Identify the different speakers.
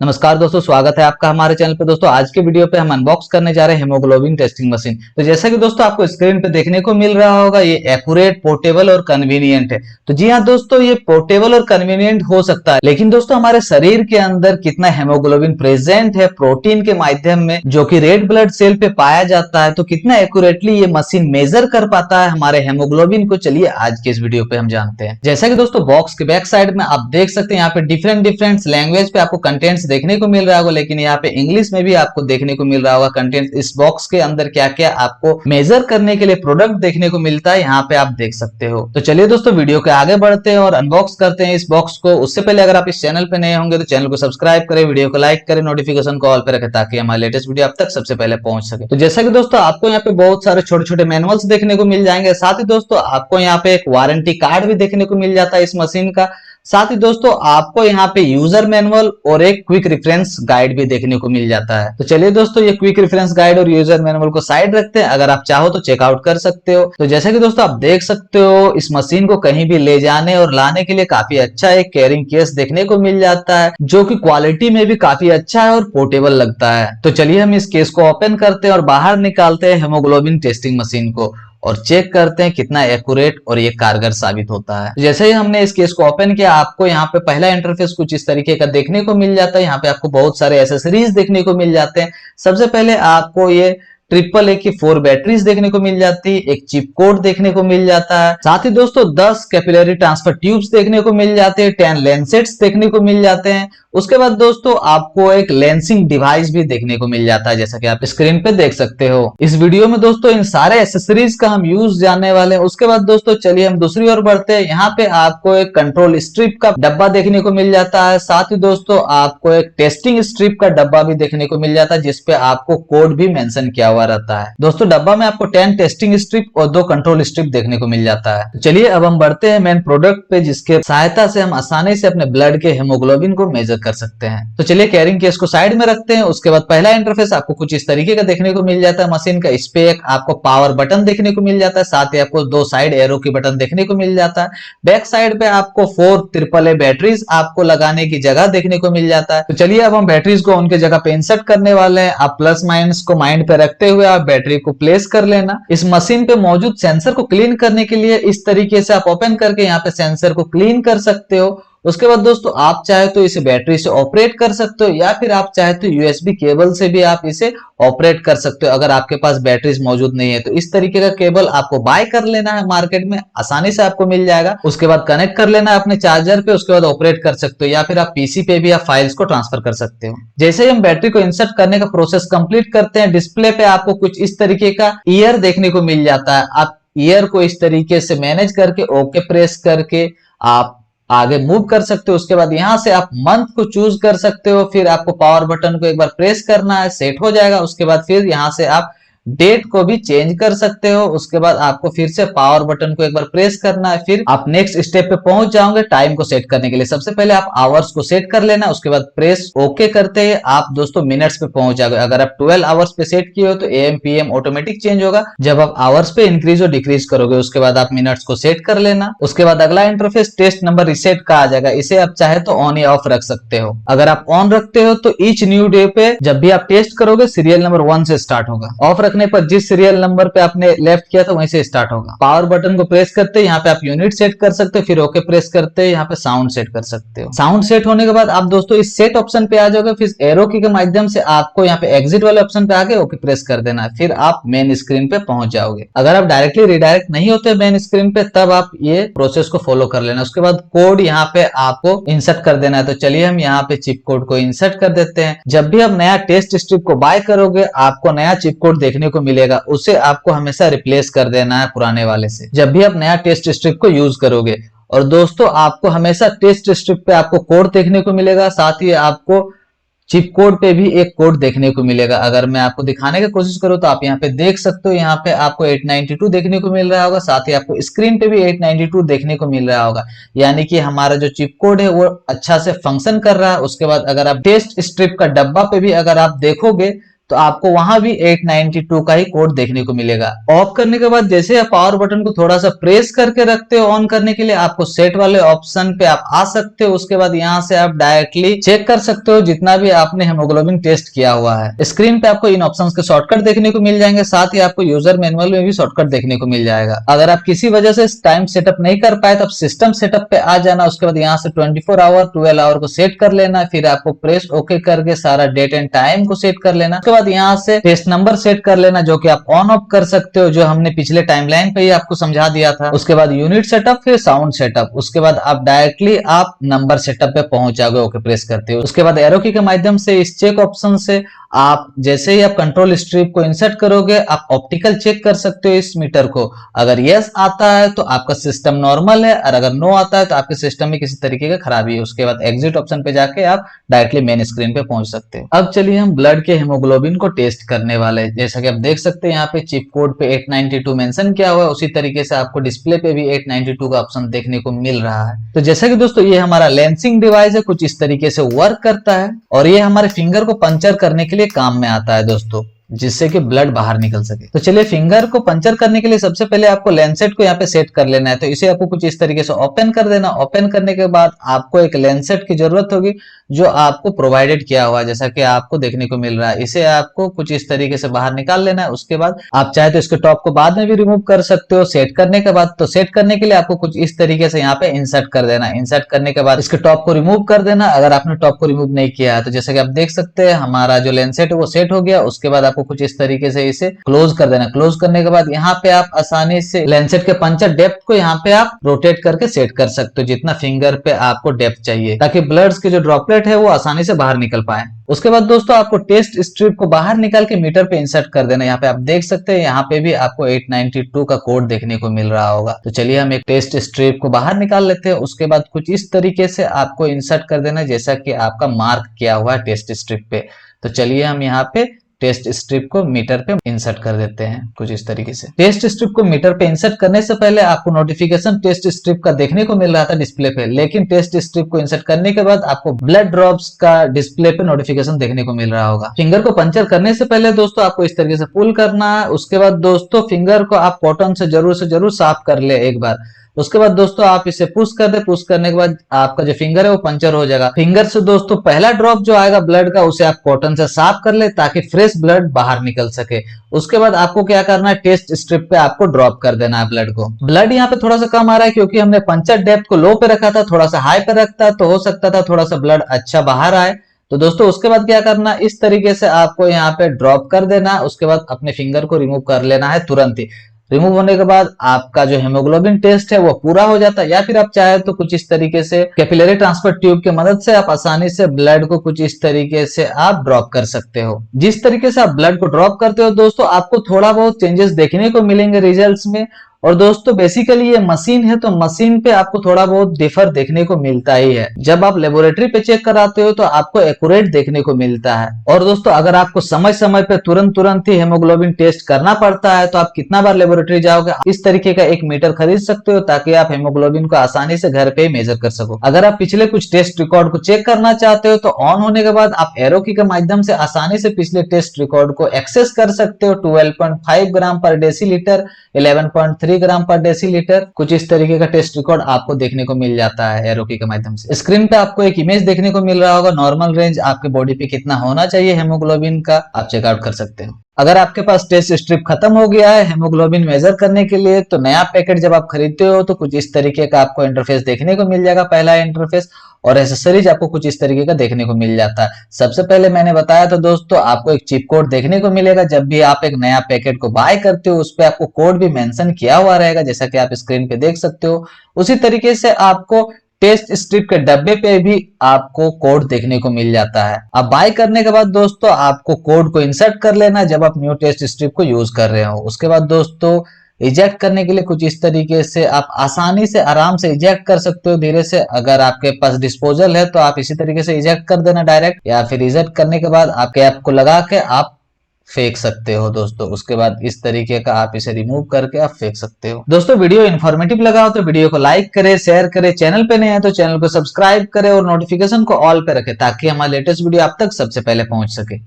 Speaker 1: नमस्कार दोस्तों, स्वागत है आपका हमारे चैनल पे। दोस्तों आज के वीडियो पे हम अनबॉक्स करने जा रहे हैं हेमोग्लोबिन टेस्टिंग मशीन। तो जैसा कि दोस्तों आपको स्क्रीन पे देखने को मिल रहा होगा, ये एक्यूरेट, पोर्टेबल और कन्वीनियंट है। तो जी हाँ दोस्तों, ये पोर्टेबल और कन्वीनियंट हो सकता है, लेकिन दोस्तों हमारे शरीर के अंदर कितना हेमोग्लोबिन प्रेजेंट है प्रोटीन के माध्यम में, जो कि रेड ब्लड सेल पे पाया जाता है, तो कितना एक्यूरेटली ये मशीन मेजर कर पाता है हमारे हेमोग्लोबिन को, चलिए आज के इस वीडियो पे हम जानते हैं। जैसा कि दोस्तों बॉक्स के बैक साइड में आप देख सकते हैं, यहाँ पे डिफरेंट लैंग्वेज पे आपको कंटेंट्स देखने को मिल रहा होगा, लेकिन यहाँ पे इंग्लिश में भी आपको देखने को मिल रहा होगा कंटेंट। इस बॉक्स के अंदर क्या क्या आपको मेजर करने के लिए प्रोडक्ट देखने को मिलता है, यहाँ पे आप देख सकते हो। तो चलिए दोस्तों वीडियो के आगे बढ़ते हैं और अनबॉक्स करते हैं इस बॉक्स को। उससे पहले अगर आप इस चैनल पे नए होंगे तो चैनल को सब्सक्राइब करें, वीडियो को लाइक करें, नोटिफिकेशन को ऑल पे रखें ताकि हमारे लेटेस्ट वीडियो आप तक सबसे पहले पहुंच सके। तो जैसा कि दोस्तों आपको यहाँ पे बहुत सारे छोटे छोटे मैनुअल्स देखने को मिल जाएंगे, साथ ही दोस्तों आपको यहाँ पे एक वारंटी कार्ड भी देखने को मिल जाता है इस मशीन का। साथ ही दोस्तों आपको यहाँ पे यूजर मैनुअल और एक क्विक रेफरेंस गाइड भी देखने को मिल जाता है। तो चलिए दोस्तों ये क्विक रेफरेंस गाइड और यूजर मैनुअल को साइड रखते हैं, अगर आप चाहो तो चेकआउट कर सकते हो। तो जैसा कि दोस्तों आप देख सकते हो, इस मशीन को कहीं भी ले जाने और लाने के लिए काफी अच्छा एक कैरिंग केस देखने को मिल जाता है, जो कि क्वालिटी में भी काफी अच्छा है और पोर्टेबल लगता है। तो चलिए हम इस केस को ओपन करते हैं और बाहर निकालते हैं हेमोग्लोबिन टेस्टिंग मशीन को और चेक करते हैं कितना एक्यूरेट और ये कारगर साबित होता है। जैसे ही हमने इस केस को ओपन किया, आपको यहाँ पे पहला इंटरफेस कुछ इस तरीके का देखने को मिल जाता है। यहाँ पे आपको बहुत सारे एसेसरीज देखने को मिल जाते हैं। सबसे पहले आपको ये AAA की 4 बैटरीज देखने को मिल जाती है, एक चिप कोड देखने को मिल जाता है, साथ ही दोस्तों 10 कैपिलरी ट्रांसफर ट्यूब्स देखने को मिल जाते हैं, 10 लेंसेट्स देखने को मिल जाते हैं। उसके बाद दोस्तों आपको एक लेंसिंग डिवाइस भी देखने को मिल जाता है, जैसा कि आप स्क्रीन पे देख सकते हो। इस वीडियो में दोस्तों इन सारे एसेसरीज का हम यूज जानने वाले हैं। उसके बाद दोस्तों चलिए हम दूसरी ओर बढ़ते हैं। यहाँ पे आपको एक कंट्रोल स्ट्रिप का डब्बा देखने को मिल जाता है, साथ ही दोस्तों आपको एक टेस्टिंग स्ट्रिप का डब्बा भी देखने को मिल जाता है, जिसपे आपको कोड भी मेंशन किया हुआ रहता है। दोस्तों डब्बा में आपको 10 टेस्टिंग स्ट्रिप और 2 कंट्रोल स्ट्रिप देखने को मिल जाता है। तो चलिए अब हम बढ़ते हैं मेन प्रोडक्ट पे, जिसके सहायता से हम आसानी से अपने ब्लड के हेमोग्लोबिन को मेजर कर सकते हैं। तो चलिए कैरिंग केस को साइड में रखते हैं। उसके बाद पहला इंटरफेस आपको कुछ इस तरीके का देखने को मिल जाता है मशीन का। इस पे एक आपको पावर बटन देखने को मिल जाता है, साथ ही आपको 2 साइड एरो की बटन देखने को मिल जाता है। बैक साइड पे आपको 4 AAA बैटरीज आपको लगाने की जगह देखने को मिल जाता है। तो चलिए अब हम बैटरीज को उनके जगह पे इंसर्ट करने वाले हैं। आप प्लस माइनस को माइंड पे रखते हुए आप बैटरी को प्लेस कर लेना। इस मशीन पे मौजूद सेंसर को क्लीन करने के लिए इस तरीके से आप ओपन करके यहाँ पे सेंसर को क्लीन कर सकते हो। उसके बाद दोस्तों आप चाहे तो इसे बैटरी से ऑपरेट कर सकते हो, या फिर आप चाहे तो यूएसबी केबल से भी आप इसे ऑपरेट कर सकते हो, अगर आपके पास बैटरीज मौजूद नहीं है। तो इस तरीके का केबल आपको बाय कर लेना है, मार्केट में आसानी से आपको मिल जाएगा। उसके बाद कनेक्ट कर लेना है अपने चार्जर पे, उसके बाद ऑपरेट कर सकते हो, या फिर आप पीसी पे भी आप फाइल्स को ट्रांसफर कर सकते हो। जैसे ही हम बैटरी को इंसर्ट करने का प्रोसेस कंप्लीट करते हैं, डिस्प्ले पे आपको कुछ इस तरीके का ईयर देखने को मिल जाता है। आप ईयर को इस तरीके से मैनेज करके ओके प्रेस करके आप आगे मूव कर सकते हो। उसके बाद यहां से आप मंथ को चूज कर सकते हो, फिर आपको पावर बटन को एक बार प्रेस करना है, सेट हो जाएगा। उसके बाद फिर यहां से आप डेट को भी चेंज कर सकते हो। उसके बाद आपको फिर से पावर बटन को एक बार प्रेस करना है, फिर आप नेक्स्ट स्टेप पे पहुंच जाओगे टाइम को सेट करने के लिए। सबसे पहले आप आवर्स को सेट कर लेना, उसके बाद प्रेस ओके करते ही आप दोस्तों मिनट्स पे पहुंच जाओगे। अगर आप 12 आवर्स पे सेट किए हो तो AM PM ऑटोमेटिक चेंज होगा जब आप आवर्स पे इंक्रीज और डिक्रीज करोगे। उसके बाद आप मिनट्स को सेट कर लेना। उसके बाद अगला इंटरफेस टेस्ट नंबर रिसेट का आ जाएगा। इसे आप चाहे तो ऑन या ऑफ रख सकते हो। अगर आप ऑन रखते हो तो ईच न्यू डे पे जब भी आप टेस्ट करोगे सीरियल नंबर 1 से स्टार्ट होगा। ऑफ रखने पर जिस सीरियल नंबर पे आपने लेफ्ट किया था वहीं से स्टार्ट होगा। पावर बटन को प्रेस करते यहाँ पे आप यूनिट सेट कर सकते हो, फिर ओके प्रेस करते यहाँ पे साउंड सेट कर सकते हो। साउंड सेट होने के बाद आप दोस्तों इस सेट ऑप्शन पे आ जाओगे, फिर एरो की के माध्यम से आपको यहाँ पे एग्जिट वाले ऑप्शन पे आके ओके प्रेस कर देना है, फिर आप मेन स्क्रीन पे पहुंच जाओगे। अगर आप डायरेक्टली रिडायरेक्ट नहीं होते मेन स्क्रीन पे, तब आप ये प्रोसेस को फॉलो कर लेना। उसके बाद कोड यहाँ पे आपको इंसर्ट कर देना है। तो चलिए हम यहाँ पे चिप कोड को इंसर्ट कर देते हैं। जब भी आप नया टेस्ट स्ट्रिप को बाय करोगे आपको नया चिप कोड देखने को मिलेगा, उसे आपको हमेशा रिप्लेस कर देना है पुराने वाले से, जब भी आप नया टेस्ट स्ट्रिप को यूज करोगे। और दोस्तों आपको हमेशा टेस्ट स्ट्रिप पे आपको कोड देखने को मिलेगा, साथ ही आपको चिप कोड पे भी एक कोड देखने को मिलेगा। अगर मैं आपको दिखाने की कोशिश करूं तो आप यहाँ पे देख सकते हो, यहाँ पे आपको 892 देखने को मिल रहा होगा, साथ ही आपको स्क्रीन पे भी 892 देखने को मिल रहा होगा, यानी कि हमारा जो चिप कोड है वो अच्छा से फंक्शन कर रहा है। उसके बाद अगर आप टेस्ट स्ट्रिप का डब्बा पे भी अगर आप देखोगे तो आपको वहां भी 892 का ही कोड देखने को मिलेगा। ऑफ करने के बाद जैसे आप पावर बटन को थोड़ा सा प्रेस करके रखते हो ऑन करने के लिए, आपको सेट वाले ऑप्शन पे आप आ सकते हो। उसके बाद यहाँ से आप डायरेक्टली चेक कर सकते हो जितना भी आपने हेमोग्लोबिन टेस्ट किया हुआ है। स्क्रीन पे आपको इन ऑप्शंस के शॉर्टकट देखने को मिल जाएंगे, साथ ही आपको यूजर मैनुअल में भी शॉर्टकट देखने को मिल जाएगा। अगर आप किसी वजह से टाइम सेटअप नहीं कर पाए तो आप सिस्टम सेटअप पे आ जाना। उसके बाद यहाँ से 24 आवर 12 आवर को सेट कर लेना, फिर आपको प्रेस ओके करके सारा डेट एंड टाइम को सेट कर लेना। उसके बाद यहाँ से टेस्ट नंबर सेट कर लेना, जो कि आप ऑन ऑफ कर सकते हो, जो हमने पिछले टाइमलाइन पे ही आपको समझा दिया था। उसके बाद यूनिट सेटअप, फिर साउंड सेटअप, उसके बाद आप डायरेक्टली आप नंबर सेटअप पे पहुंच जाओगे ओके प्रेस करते हो। उसके बाद एरो की के माध्यम से इस चेक ऑप्शन से आप जैसे ही आप कंट्रोल स्ट्रिप को इंसर्ट करोगे, आप ऑप्टिकल चेक कर सकते हो इस मीटर को। अगर यस आता है तो आपका सिस्टम नॉर्मल है, और अगर नो आता है तो आपके सिस्टम में किसी तरीके का खराबी है। उसके बाद एग्जिट ऑप्शन पे जाके आप डायरेक्टली मेन स्क्रीन पे पहुंच सकते हो। अब चलिए हम ब्लड के हेमोग्लोबिन को टेस्ट करने वाले हैं। जैसा कि आप देख सकते हैं यहाँ पे चिप कोड पे 892 मेंशन किया हुआ है, उसी तरीके से आपको डिस्प्ले पे भी 892 का ऑप्शन देखने को मिल रहा है। तो जैसा कि दोस्तों ये हमारा लेंसिंग डिवाइस है, कुछ इस तरीके से वर्क करता है, और ये हमारे फिंगर को पंचर करने के लिए काम में आता है दोस्तों, जिससे कि ब्लड बाहर निकल सके। तो चलिए फिंगर को पंचर करने के लिए सबसे पहले आपको लेंसेट को यहाँ पे सेट कर लेना है। तो इसे आपको कुछ इस तरीके से ओपन कर देना। ओपन करने के बाद आपको एक लेंसेट की जरूरत होगी, जो आपको प्रोवाइडेड किया हुआ है, जैसा कि आपको देखने को मिल रहा है। इसे आपको कुछ इस तरीके से बाहर निकाल लेना है। उसके बाद आप चाहे तो इसके टॉप को बाद में भी रिमूव कर सकते हो सेट करने के बाद। तो सेट करने के लिए आपको कुछ इस तरीके से यहाँ पे इंसर्ट कर देना। इंसर्ट करने के बाद इसके टॉप को रिमूव कर देना, अगर आपने टॉप को रिमूव नहीं किया है तो। जैसा कि आप देख सकते हैं हमारा जो लेंसेट है वो सेट हो गया। उसके बाद आपको कुछ इस तरीके से इसे क्लोज कर देना। क्लोज करने के बाद यहाँ पे आप आसानी से लेंसेट के पंचर डेप्थ को यहाँ पे आप रोटेट करके सेट कर सकते हो, जितना फिंगर पे आपको डेप्थ चाहिए, ताकि ब्लड्स के जो ड्रॉपलेट है वो आसानी से बाहर निकल पाए। उसके बाद दोस्तों आपको टेस्ट स्ट्रिप को बाहर निकाल के मीटर पे इंसर्ट कर देना। यहाँ पे आप देख सकते हैं यहाँ पे भी आपको 892 का कोड देखने को मिल रहा होगा। तो चलिए हम एक टेस्ट स्ट्रिप को बाहर निकाल लेते हैं। उसके बाद कुछ इस तरीके से आपको इंसर्ट कर देना, जैसा कि आपका मार्क किया हुआ है टेस्ट स्ट्रिप पे। तो चलिए हम यहाँ पे टेस्ट स्ट्रिप को मीटर पे इंसर्ट कर देते हैं कुछ इस तरीके से। टेस्ट स्ट्रिप को मीटर पे इंसर्ट करने से पहले आपको नोटिफिकेशन टेस्ट स्ट्रिप का देखने को मिल रहा था डिस्प्ले पे, लेकिन टेस्ट स्ट्रिप को इंसर्ट करने के बाद आपको ब्लड ड्रॉप्स का डिस्प्ले पे नोटिफिकेशन देखने को मिल रहा होगा। फिंगर को पंचर करने से पहले दोस्तों आपको इस तरीके से पुल करना है। उसके बाद दोस्तों फिंगर को आप कॉटन से जरूर साफ कर ले एक बार। उसके बाद दोस्तों आप इसे पुश कर दे। पुश करने के बाद आपका जो फिंगर है वो पंचर हो जाएगा। फिंगर से दोस्तों पहला ड्रॉप जो आएगा ब्लड का, उसे आप कॉटन से साफ कर ले, ताकि फ्रेश ब्लड बाहर निकल सके। उसके बाद आपको क्या करना है, टेस्ट स्ट्रिप पे आपको ड्रॉप कर देना है ब्लड को। ब्लड यहाँ पे थोड़ा सा कम आ रहा है क्योंकि हमने पंचर डेप्थ को लो पे रखा था, थोड़ा सा हाई पे रखता तो हो सकता था थोड़ा सा ब्लड अच्छा बाहर आए। तो दोस्तों उसके बाद क्या करना, इस तरीके से आपको यहाँ पे ड्रॉप कर देना। उसके बाद अपने फिंगर को रिमूव कर लेना है तुरंत ही। रिमूव होने के बाद आपका जो हेमोग्लोबिन टेस्ट है वो पूरा हो जाता है। या फिर आप चाहे तो कुछ इस तरीके से कैपिलरी ट्रांसफर ट्यूब की मदद से आप आसानी से ब्लड को कुछ इस तरीके से आप ड्रॉप कर सकते हो। जिस तरीके से आप ब्लड को ड्रॉप करते हो दोस्तों, आपको थोड़ा बहुत चेंजेस देखने को मिलेंगे रिजल्ट्स में। और दोस्तों बेसिकली ये मशीन है, तो मशीन पे आपको थोड़ा बहुत डिफर देखने को मिलता ही है। जब आप लेबोरेटरी पे चेक कराते हो तो आपको एक्यूरेट देखने को मिलता है। और दोस्तों अगर आपको समय समय पे तुरंत ही हेमोग्लोबिन टेस्ट करना पड़ता है तो आप कितना बार लेबोरेटरी जाओगे, इस तरीके का एक मीटर खरीद सकते हो, ताकि आप हेमोग्लोबिन को आसानी से घर पे ही मेजर कर सको। अगर आप पिछले कुछ टेस्ट रिकॉर्ड को चेक करना चाहते हो तो ऑन होने के बाद आप एरो की के माध्यम से आसानी से पिछले टेस्ट रिकॉर्ड को एक्सेस कर सकते हो। 12.5 ग्राम पर डेसीलीटर, 11.3 ग्राम पर डेसीलीटर, कुछ इस तरीके का टेस्ट रिकॉर्ड आपको देखने को मिल जाता है एरो की के माध्यम से। स्क्रीन पे आपको एक इमेज देखने को मिल रहा होगा, नॉर्मल रेंज आपके बॉडी पे कितना होना चाहिए हेमोग्लोबिन का, आप चेकआउट कर सकते हो। अगर आपके पास टेस्ट स्ट्रिप खत्म हो गया है हेमोग्लोबिन मेजर करने के लिए, तो नया पैकेट जब आप खरीदते हो तो कुछ इस तरीके का आपको इंटरफेस देखने को मिल जाएगा, पहला इंटरफेस। और एसेसरीज आपको कुछ इस तरीके का देखने को मिल जाता है। सबसे पहले मैंने बताया तो दोस्तों आपको एक चिप कोड देखने को मिलेगा। जब भी आप एक नया पैकेट को बाय करते हो उस पे आपको कोड भी मेंशन किया हुआ रहेगा, जैसा कि आप स्क्रीन पे देख सकते हो। उसी तरीके से आपको टेस्ट स्ट्रिप के डब्बे पे भी आपको कोड देखने को मिल जाता है। अब बाय करने के बाद दोस्तों आपको कोड को इंसर्ट कर लेना जब आप न्यू टेस्ट स्ट्रिप को यूज कर रहे हो। उसके बाद दोस्तों इजेक्ट करने के लिए कुछ इस तरीके से आप आसानी से आराम से इजेक्ट कर सकते हो धीरे से। अगर आपके पास डिस्पोजल है तो आप इसी तरीके से इजेक्ट कर देना डायरेक्ट, या फिर इजेक्ट करने के बाद आप कैप को लगा के आप फेंक सकते हो दोस्तों। उसके बाद इस तरीके का आप इसे रिमूव करके आप फेंक सकते हो। दोस्तों वीडियो इन्फॉर्मेटिव लगा हो तो वीडियो को लाइक करें, शेयर करें, चैनल पे नए हैं तो चैनल को सब्सक्राइब करें और नोटिफिकेशन को ऑल पे रखें, ताकि हमारा लेटेस्ट वीडियो आप तक सबसे पहले पहुंच सके।